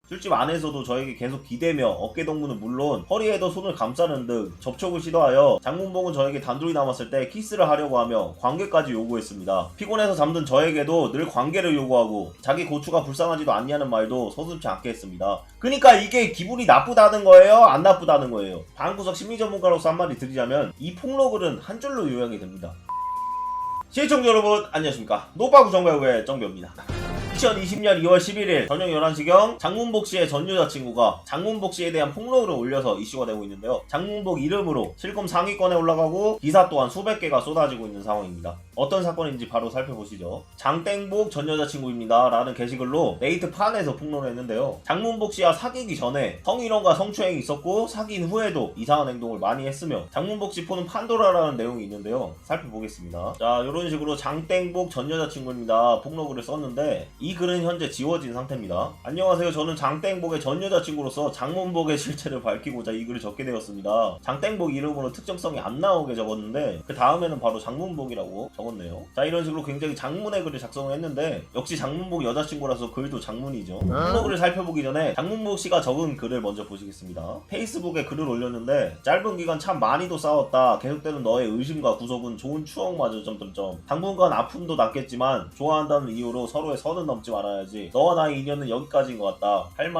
술집 안에서도 저에게 계속 기대며 어깨동무는 물론 허리에도 손을 감싸는 등 접촉을 시도하여 장문봉은 저에게 단둘이 남았을 때 키스를 하려고 하며 관계까지 요구했습니다. 피곤해서 잠든 저에게도 늘 관계를 요구하고 자기 고추가 불쌍하지도 않냐는 말도 서슴지 않게 했습니다. 그러니까 이게 기분이 나쁘다는 거예요? 안 나쁘다는 거예요? 방구석 심리전문가로서 한마디 드리자면 이 폭로글은 한 줄로 요약이 됩니다. 시청자 여러분 안녕하십니까, 노빠구 정배우의 정배우입니다. 2020년 2월 11일 저녁 11시경 장문복씨의 전 여자친구가 장문복씨에 대한 폭로글을 올려서 이슈가 되고 있는데요. 장문복 이름으로 실검 상위권에 올라가고 기사 또한 수백 개가 쏟아지고 있는 상황입니다. 어떤 사건인지 바로 살펴보시죠. 장땡복 전 여자친구입니다 라는 게시글로 네이트판에서 폭로를 했는데요. 장문복씨와 사귀기 전에 성희롱과 성추행이 있었고 사귄 후에도 이상한 행동을 많이 했으며 장문복씨 폰은 판도라라는 내용이 있는데요. 살펴보겠습니다. 자, 이런 식으로 장땡복 전 여자친구입니다 폭로글을 썼는데 이 글은 현재 지워진 상태입니다. 안녕하세요. 저는 장땡복의 전 여자친구로서 장문복의 실체를 밝히고자 이 글을 적게 되었습니다. 장땡복 이름으로 특정성이 안 나오게 적었는데 그 다음에는 바로 장문복이라고 적었네요. 자, 이런 식으로 굉장히 장문의 글을 작성을 했는데 역시 장문복 여자친구라서 글도 장문이죠. 폭로글을 살펴보기 전에 장문복 씨가 적은 글을 먼저 보시겠습니다. 페이스북에 글을 올렸는데 짧은 기간 참 많이도 싸웠다. 계속되는 너의 의심과 구속은 좋은 추억마저 점점점. 당분간 아픔도 낫겠지만 좋아한다는 이유로 서로의 선은 넘지 말아야지. 너와 나의 인연은 여기까지인 것 같다. 할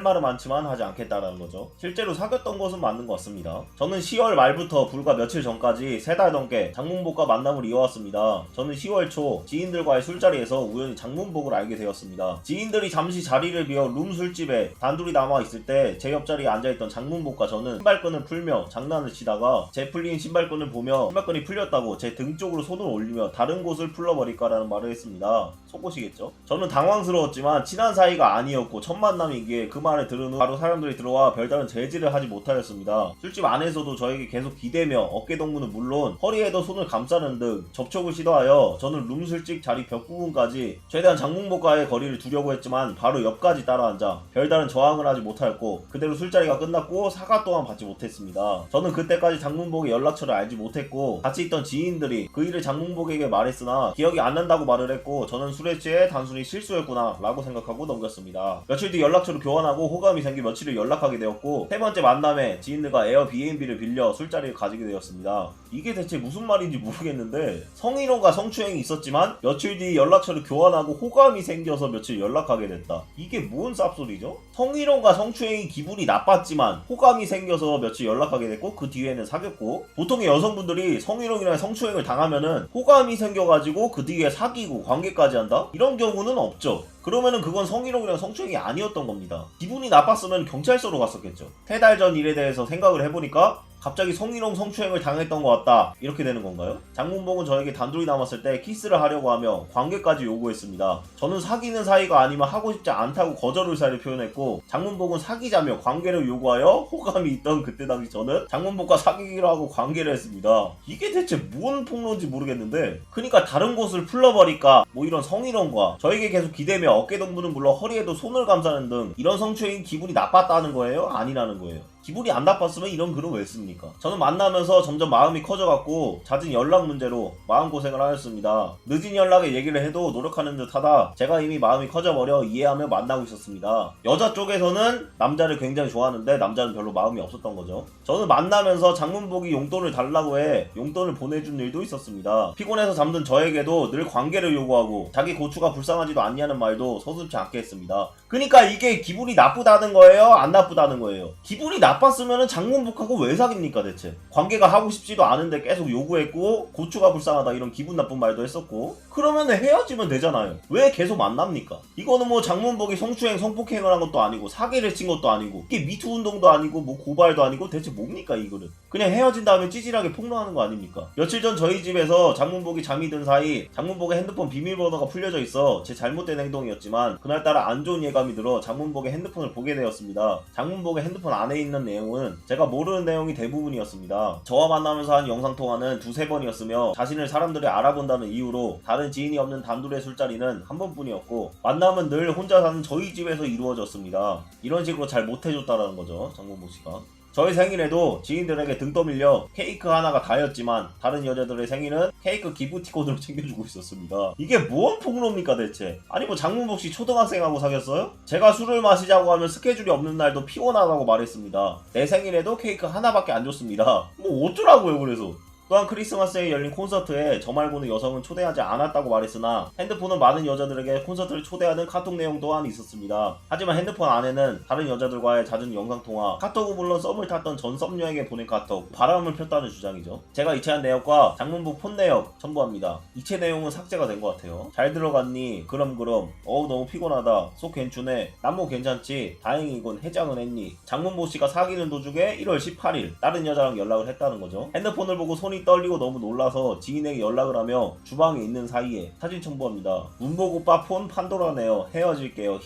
말은 많지만 하지 않겠다라는 거죠. 실제로 사귀었던 것은 맞는 것 같습니다. 저는 10월 말부터 불과 며칠 전까지 3달 넘게 장문복과 만남을 이어왔습니다. 저는 10월 초 지인들과의 술자리에서 우연히 장문복을 알게 되었습니다. 지인들이 잠시 자리를 비워 룸 술집에 단둘이 남아있을 때 제 옆자리에 앉아있던 장문복과 저는 신발끈을 풀며 장난을 치다가 제 풀린 신발끈을 보며 신발끈이 풀렸다고 제 등 쪽으로 손을 올리며 다른 곳을 풀러버릴까라는 말을 했습니다. 속보시겠죠? 저는 당황스러웠지만 친한 사이가 아니었고 첫 만남이기에 그 말을 들은 후 바로 사람들이 들어와 별다른 제지를 하지 못하였습니다. 술집 안에서도 저에게 계속 기대며 어깨동무는 물론 허리에도 손을 감싸는 등 접촉을 시도하여 저는 룸 술집 자리 벽 부분까지 최대한 장문복과의 거리를 두려고 했지만 바로 옆까지 따라앉아 별다른 저항을 하지 못하였고 그대로 술자리가 끝났고 사과 또한 받지 못했습니다. 저는 그때까지 장문복의 연락처를 알지 못했고 같이 있던 지인들이 그 일을 장문복에게 말했으나 기억이 안 난다고 말을 했고 저는 술에 취해 단순히 실수였구나 라고 생각하고 넘겼습니다. 며칠 뒤 연락처를 교환하고 호감이 생겨 며칠을 연락하게 되었고 세 번째 만남에 지인들과 에어비앤비를 빌려 술자리를 가지게 되었습니다. 이게 대체 무슨 말인지 모르겠는데 성희롱과 성추행이 있었지만 며칠 뒤 연락처를 교환하고 호감이 생겨서 며칠 연락하게 됐다. 이게 뭔 쌉소리죠? 성희롱과 성추행이 기분이 나빴지만 호감이 생겨서 며칠 연락하게 됐고 그 뒤에는 사귀었고 보통의 여성분들이 성희롱이나 성추행을 당하면은 호감이 생겨가지고 그 뒤에 사귀고 관계까지 한다? 이런 경우는 없죠. 그러면은 그건 성희롱이랑 성추행이 아니었던 겁니다. 기분이 나빴으면 경찰서로 갔었겠죠. 3달 전 일에 대해서 생각을 해보니까 갑자기 성희롱 성추행을 당했던 것 같다 이렇게 되는 건가요? 장문복은 저에게 단둘이 남았을 때 키스를 하려고 하며 관계까지 요구했습니다. 저는 사귀는 사이가 아니면 하고 싶지 않다고 거절 의사를 표현했고 장문복은 사귀자며 관계를 요구하여 호감이 있던 그때 당시 저는 장문복과 사귀기로 하고 관계를 했습니다. 이게 대체 뭔 폭로인지 모르겠는데 그러니까 다른 곳을 풀러버릴까 뭐 이런 성희롱과 저에게 계속 기대며 어깨동무는 물론 허리에도 손을 감싸는 등 이런 성추행이 기분이 나빴다는 거예요? 아니라는 거예요? 기분이 안 나빴으면 이런 글을 왜 씁니까? 저는 만나면서 점점 마음이 커져갔고 잦은 연락 문제로 마음고생을 하였습니다. 늦은 연락에 얘기를 해도 노력하는 듯 하다 제가 이미 마음이 커져버려 이해하며 만나고 있었습니다. 여자 쪽에서는 남자를 굉장히 좋아하는데 남자는 별로 마음이 없었던 거죠. 저는 만나면서 장문복이 용돈을 달라고 해 용돈을 보내준 일도 있었습니다. 피곤해서 잠든 저에게도 늘 관계를 요구하고 자기 고추가 불쌍하지도 않냐는 말도 서슴지 않게 했습니다. 그러니까 이게 기분이 나쁘다는 거예요? 안 나쁘다는 거예요? 기분이 나빴으면 장문복하고 왜 사깁니까 대체? 관계가 하고 싶지도 않은데 계속 요구했고 고추가 불쌍하다 이런 기분 나쁜 말도 했었고 그러면 헤어지면 되잖아요. 왜 계속 만납니까? 이거는 뭐 장문복이 성추행 성폭행을 한 것도 아니고 사기를 친 것도 아니고 이게 미투 운동도 아니고 뭐 고발도 아니고 대체 뭡니까 이 글은? 그냥 헤어진 다음에 찌질하게 폭로하는 거 아닙니까? 며칠 전 저희 집에서 장문복이 잠이 든 사이 장문복의 핸드폰 비밀번호가 풀려져 있어 제 잘못된 행동이었지만 그날따라 안 좋은 예감이 들어 장문복의 핸드폰을 보게 되었습니다. 장문복의 핸드폰 안에 있는 내용은 제가 모르는 내용이 대부분이었습니다. 저와 만나면서 한 영상통화는 2-3번이었으며 자신을 사람들이 알아본다는 이유로 다른 지인이 없는 단둘의 술자리는 한 번뿐이었고 만남은 늘 혼자 사는 저희 집에서 이루어졌습니다. 이런 식으로 잘 못해줬다라는 거죠 장문복씨가. 저희 생일에도 지인들에게 등 떠밀려 케이크 하나가 다였지만 다른 여자들의 생일은 케이크 기프티콘으로 챙겨주고 있었습니다. 이게 뭔 폭로입니까 대체? 아니 뭐 장문복씨 초등학생하고 사귀었어요? 제가 술을 마시자고 하면 스케줄이 없는 날도 피곤하다고 말했습니다. 내 생일에도 케이크 하나밖에 안 줬습니다. 뭐 어쩌라고요 그래서. 또한 크리스마스에 열린 콘서트에 저 말고는 여성은 초대하지 않았다고 말했으나 핸드폰은 많은 여자들에게 콘서트를 초대하는 카톡 내용 또한 있었습니다. 하지만 핸드폰 안에는 다른 여자들과의 잦은 영상통화, 카톡은 물론 썸을 탔던 전 썸녀에게 보낸 카톡, 바람을 폈다는 주장이죠. 제가 이체한 내역과 장문복 폰 내역 첨부합니다. 이체 내용은 삭제가 된 것 같아요. 잘 들어갔니? 그럼 너무 피곤하다. 속 괜찮네. 남모 괜찮지? 다행이군. 해장은 했니? 장문복씨가 사귀는 도중에 1월 18일 다른 여자랑 연락을 했다는 거죠. 핸드폰을 보고 손이 떨리고 너무 놀라서 지인에게 연락을 하며 주방에 있는 사이에 사진 첨부합니다. 문복 오빠 폰 판도라네요. 헤어질게요.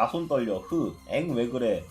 손 떨려. 엥 왜 그래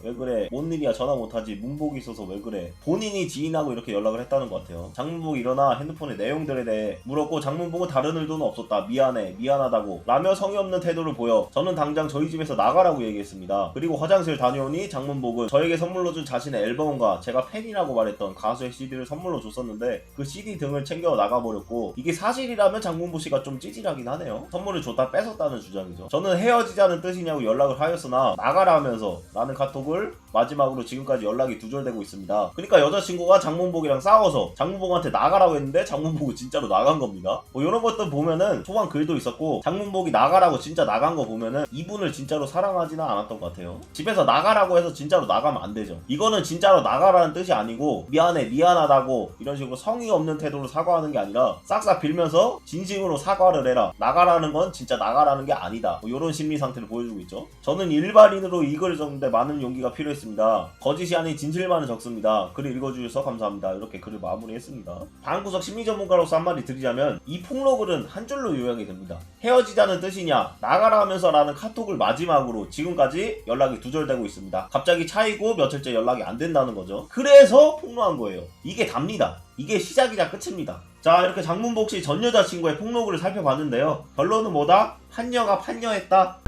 뭔 일이야 전화 못하지. 문복이 있어서 왜 그래. 본인이 지인하고 이렇게 연락을 했다는 것 같아요. 장문복이 일어나 핸드폰의 내용들에 대해 물었고 장문복은 다른 의도는 없었다. 미안하다고 라며 성의 없는 태도를 보여 저는 당장 저희 집에서 나가라고 얘기했습니다. 그리고 화장실 다녀오니 장문복은 저에게 선물로 준 자신의 앨범과 제가 팬이라고 말했던 가수의 CD를 선물로 줬었는데 그 CD 등을 챙겨 나가버렸고 이게 사실이라면 장문복씨가 좀 찌질하긴 하네요. 선물을 줬다 뺏었다는 주장이죠. 저는 헤어지자는 뜻이냐고 연락을 하였으나 나가라 하면서 라는 카톡을 마지막으로 지금까지 연락이 두절되고 있습니다. 그러니까 여자친구가 장문복이랑 싸워서 장문복한테 나가라고 했는데 장문복이 진짜로 나간 겁니다. 뭐 이런 것들 보면은 초반 글도 있었고 장문복이 나가라고 진짜 나간 거 보면은 이분을 진짜로 사랑하지는 않았던 것 같아요. 집에서 나가라고 해서 진짜로 나가면 안 되죠. 이거는 진짜로 나가라는 뜻이 아니고 미안하다고 이런 식으로 성의 없는 태도로 사과하는 게 아니라 싹싹 빌면서 진심으로 사과를 해라. 나가라는 건 진짜 나가라는 게 아니다. 뭐 이런 심리 상태를 보여주고 있죠. 저는 일반인으로 이 글을 적는데 많은 용기가 필요했습니다. 거짓이 아닌 진실만을 적습니다. 글을 읽어주셔서 감사합니다. 이렇게 글을 마무리했습니다. 방구석 심리 전문가로서 한마디 드리자면 이 폭로글은 한 줄로 요약이 됩니다. 헤어지자는 뜻이냐 나가라 하면서 라는 카톡을 마지막으로 지금까지 연락이 두절되고 있습니다. 갑자기 차이고 며칠째 연락이 안 된다는 거죠. 그래서 폭로한 거예요. 이게 답니다. 이게 시작이자 끝입니다. 자, 이렇게 장문복씨 전 여자친구의 폭로글을 살펴봤는데요. 결론은 뭐다? 판녀가 판녀했다.